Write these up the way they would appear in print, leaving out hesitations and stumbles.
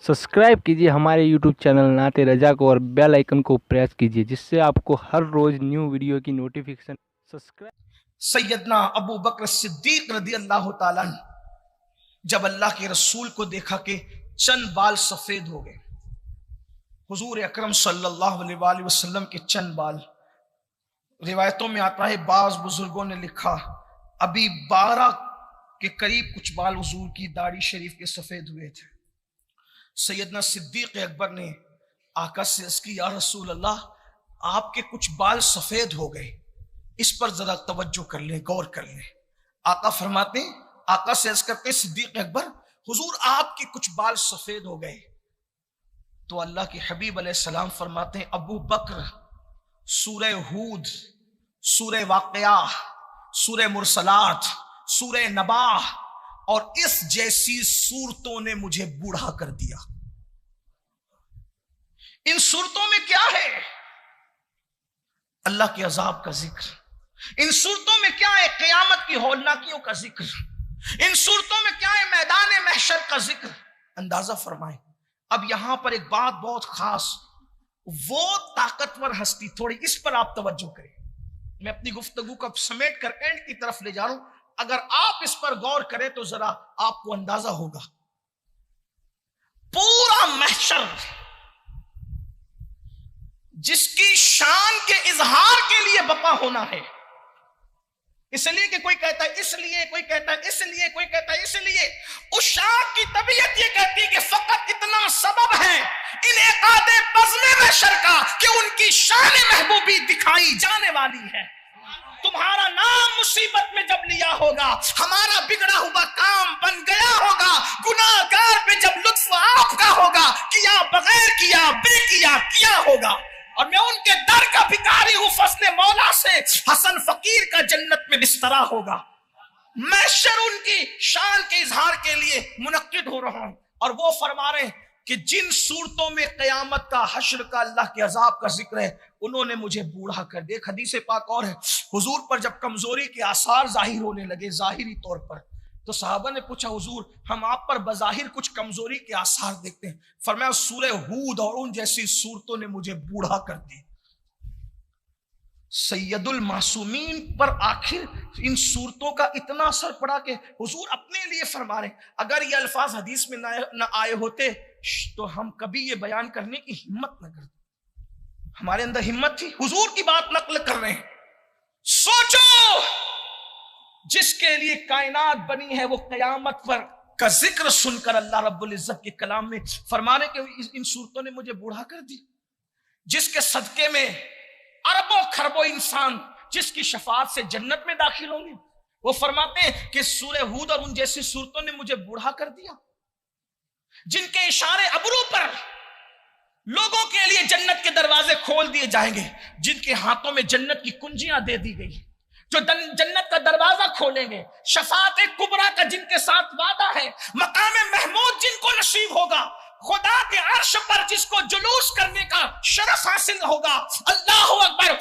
Subscribe कीजिए हमारे YouTube channel नाते रजा को और बेल आइकन को प्रेस कीजिए जिससे आपको हर रोज न्यू वीडियो की नोटिफिकेशन। सब्सक्राइब। सैयदना अबू बकर सिद्दीक रदी अल्लाह ताला जब अल्लाह के रसूल को देखा कि चंद बाल सफेद हो गए, हुजूर अकरम सल्लल्लाहु अलैहि वसल्लम के चंद बाल, रिवायतों में आता है बाज बुजुर्गों ने लिखा अभी 12 के करीब कुछ बाल हुजूर की दाढ़ी शरीफ के सफेद हुए थे। सैयदना सिद्दीक अकबर ने आका से अर्ज़ की, या रसूल अल्लाह, आपके कुछ बाल सफेद हो गए, इस पर जरा तवज्जो कर लें, गौर कर लें। आका फरमाते, आका से अर्ज़ करते सिद्दीक अकबर, हुजूर आपके कुछ बाल सफेद हो गए। तो अल्लाह के हबीब अलैहिस्सलाम फरमाते हैं, अबू बकर सूरह हूद, सूरह वाक़िया, सूरह मुरसलात, सूरह नबाह और इस जैसी सूरतों ने मुझे बूढ़ा कर दिया। इन सूरतों में क्या है? अल्लाह के अजाब का जिक्र। इन सूरतों में क्या है? क़यामत की हौलनाकियों का जिक्र। इन सूरतों में क्या है? मैदान महशर का जिक्र। अंदाजा फरमाएं। अब यहां पर एक बात बहुत खास, वो ताकतवर हस्ती, थोड़ी इस पर आप तवज्जो करें। मैं अपनी गुफ्तगू को समेट कर एंड की तरफ ले जा रहा हूं। अगर आप इस पर गौर करें तो जरा आपको अंदाजा होगा। पूरा महशर जिसकी शान के इजहार के लिए बपा होना है, इसलिए कि कोई कहता है इसलिए, कोई कहता है इसलिए, कोई कहता है इसलिए। उस शान की तबीयत ये कहती है कि फकत इतना सबब है इन एकादे बज़्म महशर का कि उनकी शान महबूबी दिखाई जाने वाली है। तुम्हारा नाम मुसीबत में जब लिया होगा, हमारा बिगड़ा हुआ काम बन गया होगा, गुनाहगार पे जब लुत्फ आपका होगा, किया बगैर किया, बेकिया किया होगा। और मैं उनके दर का भिखारी हूं, फसले मौला से हसन फकीर का जन्नत में बिस्तरा होगा। महशर उनकी शान के इजहार के लिए मुनक्किद हो रहा हूं। और वो फरमा रहे हैं कि जिन सूरतों में क़यामत का, हश्र का, अल्लाह के अजाब का जिक्र है, उन्होंने मुझे बूढ़ा कर दिया। एक हदीस पाक और है, हुजूर पर जब कमजोरी के आसार जाहिर होने लगे जाहिरी तौर पर, तो सहाबा ने पूछा, हुजूर हम आप पर बज़ाहिर कुछ कमजोरी के आसार देखते हैं। फरमाया सूरह हूद और उन जैसी सूरतों ने मुझे बूढ़ा कर दिया। सैयदुल मासूमीन पर आखिर इन सूरतों का इतना असर पड़ा कि हुजूर अपने लिए फरमा रहे, अगर ये अल्फाज हदीस में न आए होते तो हम कभी ये बयान करने की हिम्मत न करते। हमारे अंदर हिम्मत थी, हुजूर की बात नकल कर रहे हैं। सोचो, जिसके लिए कायनात बनी है, वो क़यामत पर का जिक्र सुनकर अल्लाह रब्बुल इज्जत के कलाम में फरमाने के इन सूरतों ने मुझे बूढ़ा कर दिया, जिसके सदके में अरबों खरबों इंसान जिसकी शफाअत से जन्नत में दाखिल होंगे। वो फरमाते हैं कि सूरह हूद और उन जैसी सूरतों ने मुझे बूढ़ा कर दिया, जिनके इशारे अबरू पर लोगों के लिए जन्नत के दरवाजे खोल दिए जाएंगे, जिनके हाथों में जन्नत की कुंजियां दे दी गई, जो जन्नत का दरवाजा खोलेंगे, शफाअत कुबरा का जिनके साथ वादा है, मकाम महमूद जिनको नसीब होगा, खुदा के अर्श पर जिसको जुलूस करने का शरफ हासिल होगा, अल्लाहु अकबर,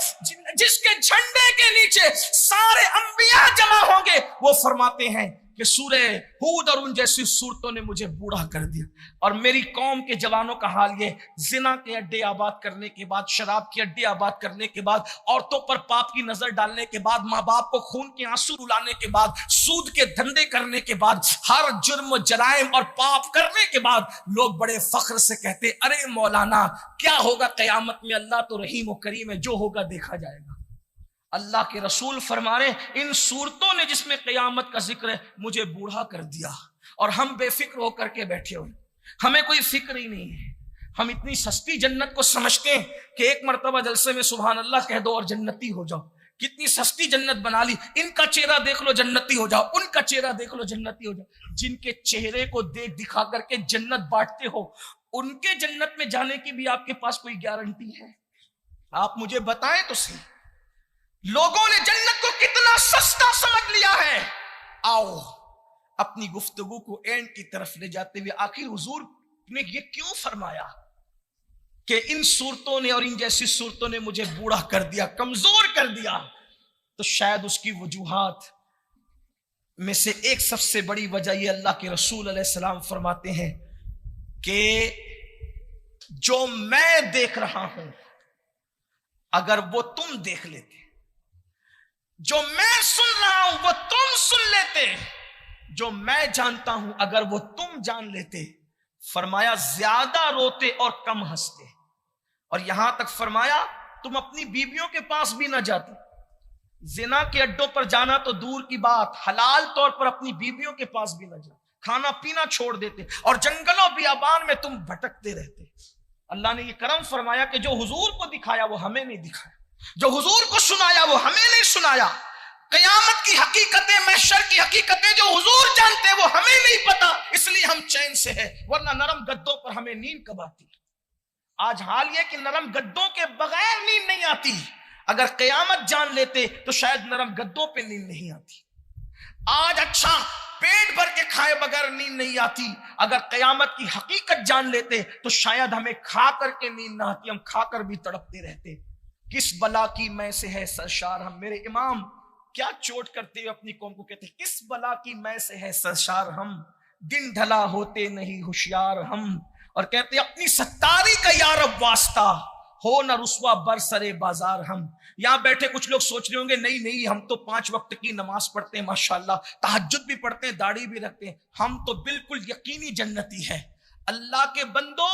जिसके झंडे के नीचे सारे अंबिया जमा होंगे, वो फरमाते हैं कि सूरह हूद और उन जैसी सूरतों ने मुझे बूढ़ा कर दिया। और मेरी कौम के जवानों का हाल ये, जिना के अड्डे आबाद करने के बाद, शराब के अड्डे आबाद करने के बाद, औरतों पर पाप की नजर डालने के बाद, माँ बाप को खून के आंसू रुलाने के बाद, सूद के धंधे करने के बाद, हर जुर्म जराइम और पाप करने के बाद, लोग बड़े फख्र से कहते, अरे मौलाना क्या होगा क़यामत में, अल्लाह तो रहीम व करीम है, जो होगा देखा जाएगा। अल्लाह के रसूल फरमा रहे, इन सूरतों ने जिसमें क़यामत का जिक्र है, मुझे बूढ़ा कर दिया। और हम बेफिक्र होकर के बैठे हुए, हमें कोई फिक्र ही नहीं है। हम इतनी सस्ती जन्नत को समझते हैं कि एक मर्तबा जलसे में सुभान अल्लाह कह दो और जन्नती हो जाओ। कितनी सस्ती जन्नत बना ली, इनका चेहरा देख लो जन्नती हो जाओ, उनका चेहरा देख लो जन्नती हो जाओ। जिनके चेहरे को देख दिखा करके जन्नत बांटते हो, उनके जन्नत में जाने की भी आपके पास कोई गारंटी है? आप मुझे बताएं तो सही, लोगों ने जन्नत को कितना सस्ता समझ लिया है। आओ अपनी गुफ्तगू को एंड की तरफ ले जाते हुए, आखिर हुजूर ने ये क्यों फरमाया कि इन सूरतों ने और इन जैसी सूरतों ने मुझे बूढ़ा कर दिया, कमजोर कर दिया? तो शायद उसकी वजूहात में से एक सबसे बड़ी वजह ये, अल्लाह के रसूल अलैहिस्सलाम फरमाते हैं कि जो मैं देख रहा हूं अगर वो तुम देख लेते, जो मैं सुन रहा हूं वो तुम सुन लेते, जो मैं जानता हूं अगर वो तुम जान लेते, फरमाया ज्यादा रोते और कम हंसते। और यहां तक फरमाया तुम अपनी बीवियों के पास भी ना जाते, जिना के अड्डों पर जाना तो दूर की बात, हलाल तौर पर अपनी बीवियों के पास भी ना जाते, खाना पीना छोड़ देते और जंगलों बियाबान में तुम भटकते रहते। अल्लाह ने ये करम फरमाया कि जो हुजूर को दिखाया वो हमें नहीं दिखाया, जो हुजूर को सुनाया वो हमें नहीं सुनाया। कयामत की हकीकतें, महशर की हकीकतें जो हुजूर जानते हैं वो हमें नहीं पता, इसलिए हम चैन से है, वरना नरम गद्दों पर हमें नींद कब आती। आज हाल ये कि नरम गद्दों के बगैर नींद नहीं आती, अगर कयामत जान लेते तो शायद नरम गद्दों पे नींद नहीं आती। आज अच्छा पेट भर के खाए बगैर नींद नहीं आती, अगर कयामत की हकीकत जान लेते तो शायद हमें खा करके नींद ना आती, हम खाकर भी तड़पते रहते। किस बला की मैं से है सरशार हम, मेरे इमाम क्या चोट करते हुए अपनी कौम को कहते, किस बला की मैं से है सरशार हम, दिन ढला होते नहीं होशियार हम। और कहते अपनी सत्तारी का यार अब वास्ता, हो न रुस्वा बरसरे बाजार हम। यहां बैठे कुछ लोग सोच रहे होंगे नहीं नहीं हम तो 5 वक्त की नमाज पढ़ते हैं, माशाल्लाह, तहज्जुद भी पढ़ते हैं, दाढ़ी भी रखते हैं, हम तो बिल्कुल यकीनी जन्नती है। अल्लाह के बंदो,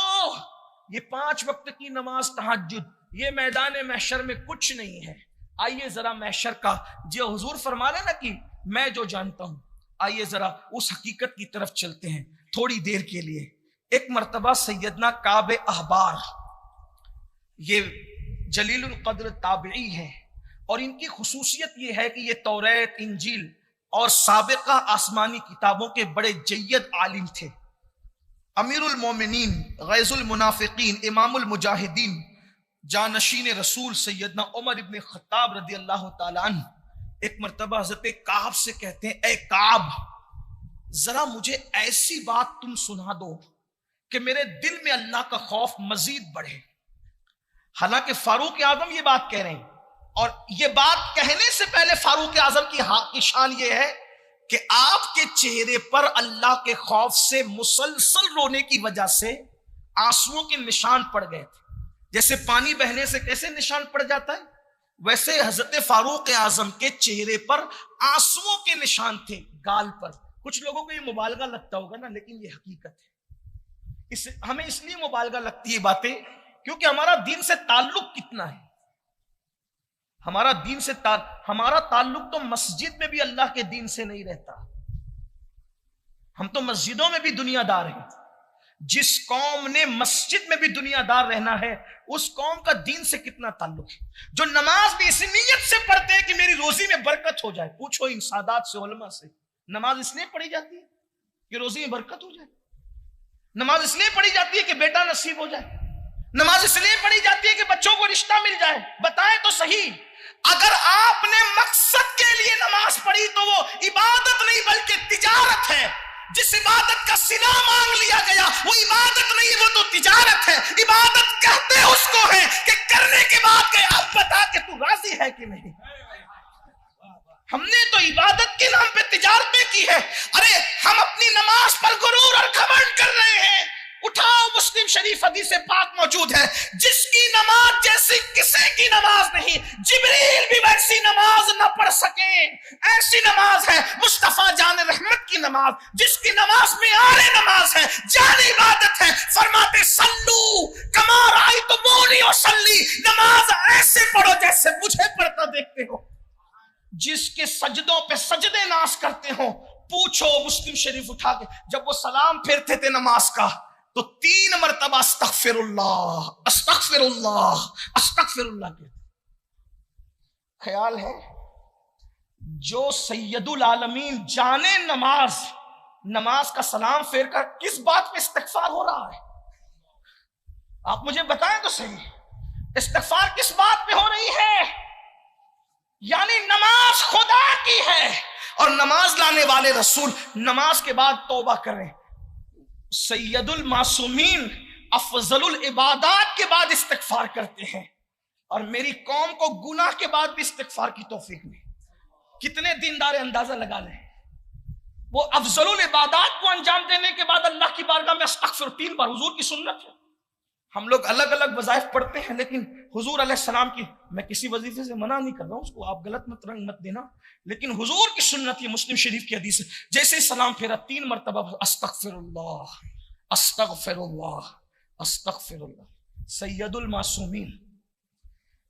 ये 5 वक्त की नमाज, तहज्जुद, ये मैदान महशर में कुछ नहीं है। आइए जरा महशर का जो हुजूर फरमा रहे ना कि मैं जो जानता हूं, आइए जरा उस हकीकत की तरफ चलते हैं थोड़ी देर के लिए। एक मर्तबा सैयदना काब अहबार, ये जलीलुल कद्र ताबिई है और इनकी खुसूसियत ये है कि ये तौरात, इंजील और साबिका आसमानी किताबों के बड़े जय्यद आलिम थे। अमीरुल मोमिनीन, गैजुल मुनाफिकीन, इमामुल मुजाहिदीन, जानशीन रसूल सैयदना उमर इब्न खत्ताब रदी अल्लाह ताला अन्हु एक मर्तबा हज़रत काब से कहते हैं, ए काब, जरा मुझे ऐसी बात तुम सुना दो कि मेरे दिल में अल्लाह का खौफ मजीद बढ़े। हालांकि फारूक आजम ये बात कह रहे हैं और ये बात कहने से पहले फारूक आजम की शान ये है कि आपके चेहरे पर अल्लाह के खौफ से मुसलसल रोने की वजह से आंसुओं के निशान पड़ गए थे। जैसे पानी बहने से कैसे निशान पड़ जाता है, वैसे हजरत फारूक आजम के चेहरे पर आंसुओं के निशान थे, गाल पर। कुछ लोगों को ये मुबालगा लगता होगा ना, लेकिन ये हकीकत है। हमें इसलिए मुबालगा लगती है बातें क्योंकि हमारा दीन से ताल्लुक कितना है। हमारा ताल्लुक तो मस्जिद में भी अल्लाह के दीन से नहीं रहता, हम तो मस्जिदों में भी दुनियादार हैं। जिस कौम ने मस्जिद में भी दुनियादार रहना है उस कौम का दीन से कितना ताल्लुक है। जो नमाज भी इसी नीयत से पढ़ते हैं कि मेरी रोजी में बरकत हो जाए। पूछो इन सादात से, उलमा से, नमाज इसलिए पढ़ी जाती है कि रोजी में बरकत हो जाए, नमाज इसलिए पढ़ी जाती है कि बेटा नसीब हो जाए, नमाज इसलिए पढ़ी जाती है कि बच्चों को रिश्ता मिल जाए। बताएं तो सही, अगर आपने मकसद के लिए नमाज पढ़ी तो वो इबादत नहीं बल्कि तिजारत है। जिस इबादत का सिला मांग लिया गया वो इबादत नहीं, वो तो तिजारत है। इबादत कहते उसको है कि करने के बाद के अब बता के तू राजी है कि नहीं। हमने तो इबादत के नाम पे तिजारतें की है। अरे हम अपनी नमाज पर गुरूर और घमंड कर रहे हैं। उठाओ, मुस्लिम शरीफ हदीस पाक मौजूद है, जिसकी नमाज जैसी किसी की नमाज नहीं, जिब्रील भी वैसी नमाज न पढ़ सके। ऐसी नमाज है मुस्तफा जान रहमत की नमाज, जिसकी नमाज में आरे नमाज है, जान इबादत है। फरमाते सल्लू कमा रायतुमूनी उसल्ली, नमाज ऐसे पढ़ो जैसे मुझे पढ़ता देखते हो। जिसके सजदों पे सजदे नाश करते हो, पूछो मुस्लिम शरीफ उठा के जब वो सलाम फेरते थे नमाज का तो 3 मरतबा अस्तगफिरुल्लाह अस्तगफिरुल्लाह अस्तगफिरुल्लाह के। ख्याल है जो सैयदुल आलमीन जाने नमाज का सलाम फेर कर किस बात पे इस्तिगफार हो रहा है, आप मुझे बताएं तो सही। इस्तिगफार किस बात पे हो रही है? यानी नमाज खुदा की है और नमाज लाने वाले रसूल नमाज के बाद तौबा करें। सैयदुल मासूमीन अफजलुल इबादात के बाद इस्तिगफार करते हैं और मेरी कौम को गुनाह के बाद भी इस्तिगफार की तौफीक नहीं। कितने दीनदार अंदाजा लगा लें, वो अफजलुल इबादत को अंजाम देने के बाद अल्लाह की बारगाह में अस्तगफिर 3 बार, हुजूर की सुन्नत है। हम लोग अलग अलग वज़ाइफ पढ़ते हैं, लेकिन हुजूर अलैहिस्सलाम की, मैं किसी वजीफे से मना नहीं कर रहा हूं, उसको आप गलत मत रंग मत देना, लेकिन हुजूर की सुन्नत, ये मुस्लिम शरीफ की हदीस है, जैसे सलाम फेरा 3 मरतबा अस्तगफिरुल्लाह अस्तगफिरुल्लाह अस्तगफिरुल्लाह। सैयदुल मासूमीन,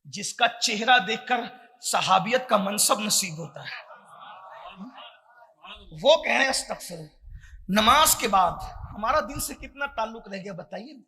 जिसका चेहरा देखकर सहाबियत का मनसब नसीब होता है, वो कह रहे हैं अस्तगफिरुल्लाह। नमाज के बाद हमारा दिन से कितना ताल्लुक रह गया बताइए।